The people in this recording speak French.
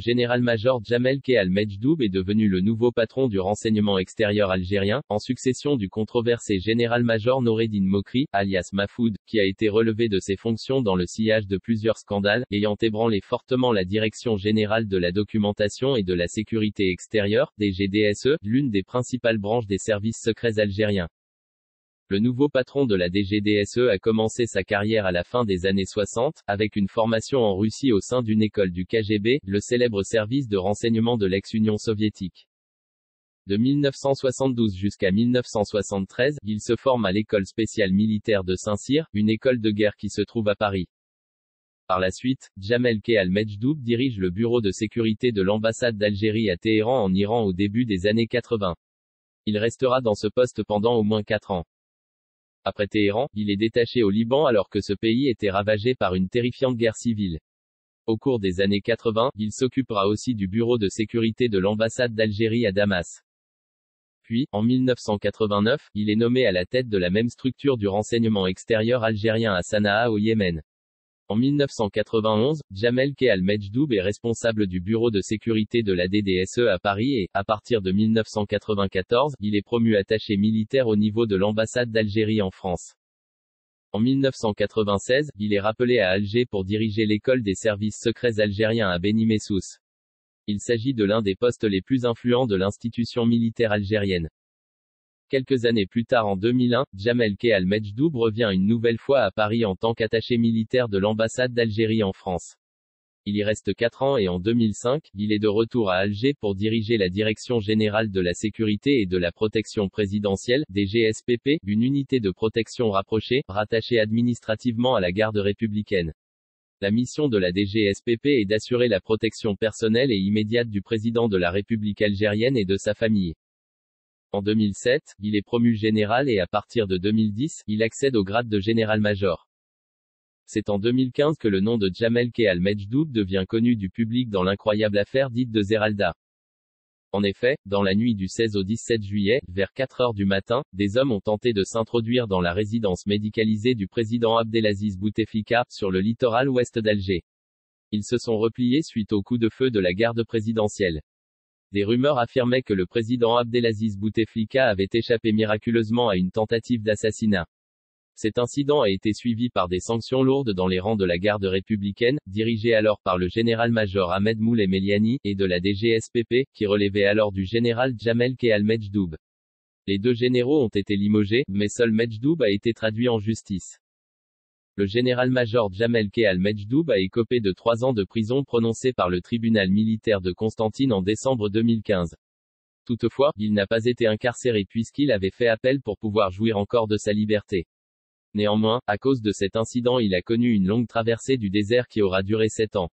général-major Djamel K. Al-Medjdoub est devenu le nouveau patron du renseignement extérieur algérien, en succession du controversé général-major Noureddine Mokri, alias Mahfoud, qui a été relevé de ses fonctions dans le sillage de plusieurs scandales, ayant ébranlé fortement la Direction générale de la documentation et de la sécurité extérieure, DGDSE, l'une des principales branches des services secrets algériens. Le nouveau patron de la DGDSE a commencé sa carrière à la fin des années 60, avec une formation en Russie au sein d'une école du KGB, le célèbre service de renseignement de l'ex-Union soviétique. De 1972 jusqu'à 1973, il se forme à l'école spéciale militaire de Saint-Cyr, une école de guerre qui se trouve à Paris. Par la suite, Djamel K. Al-Medjdoub dirige le bureau de sécurité de l'ambassade d'Algérie à Téhéran en Iran au début des années 80. Il restera dans ce poste pendant au moins 4 ans. Après Téhéran, il est détaché au Liban alors que ce pays était ravagé par une terrifiante guerre civile. Au cours des années 80, il s'occupera aussi du bureau de sécurité de l'ambassade d'Algérie à Damas. Puis, en 1989, il est nommé à la tête de la même structure du renseignement extérieur algérien à Sanaa au Yémen. En 1991, Djamel K. Al-Medjdoub est responsable du bureau de sécurité de la DDSE à Paris et, à partir de 1994, il est promu attaché militaire au niveau de l'ambassade d'Algérie en France. En 1996, il est rappelé à Alger pour diriger l'école des services secrets algériens à Beni Messous. Il s'agit de l'un des postes les plus influents de l'institution militaire algérienne. Quelques années plus tard en 2001, Djamel K. Al-Medjdoub revient une nouvelle fois à Paris en tant qu'attaché militaire de l'ambassade d'Algérie en France. Il y reste 4 ans et en 2005, il est de retour à Alger pour diriger la Direction générale de la sécurité et de la protection présidentielle, DGSPP, une unité de protection rapprochée, rattachée administrativement à la garde républicaine. La mission de la DGSPP est d'assurer la protection personnelle et immédiate du président de la République algérienne et de sa famille. En 2007, il est promu général et à partir de 2010, il accède au grade de général-major. C'est en 2015 que le nom de Djamel K. Al-Medjdoub devient connu du public dans l'incroyable affaire dite de Zeralda. En effet, dans la nuit du 16 au 17 juillet, vers 4 heures du matin, des hommes ont tenté de s'introduire dans la résidence médicalisée du président Abdelaziz Bouteflika, sur le littoral ouest d'Alger. Ils se sont repliés suite au coup de feu de la garde présidentielle. Des rumeurs affirmaient que le président Abdelaziz Bouteflika avait échappé miraculeusement à une tentative d'assassinat. Cet incident a été suivi par des sanctions lourdes dans les rangs de la garde républicaine, dirigée alors par le général-major Ahmed Moulay Meliani, et de la DGSPP, qui relevait alors du général Djamel K. Al-Medjdoub. Les deux généraux ont été limogés, mais seul Medjdoub a été traduit en justice. Le général-major Djamel K. Al-Medjdoub a écopé de 3 ans de prison prononcés par le tribunal militaire de Constantine en décembre 2015. Toutefois, il n'a pas été incarcéré puisqu'il avait fait appel pour pouvoir jouir encore de sa liberté. Néanmoins, à cause de cet incident, il a connu une longue traversée du désert qui aura duré 7 ans.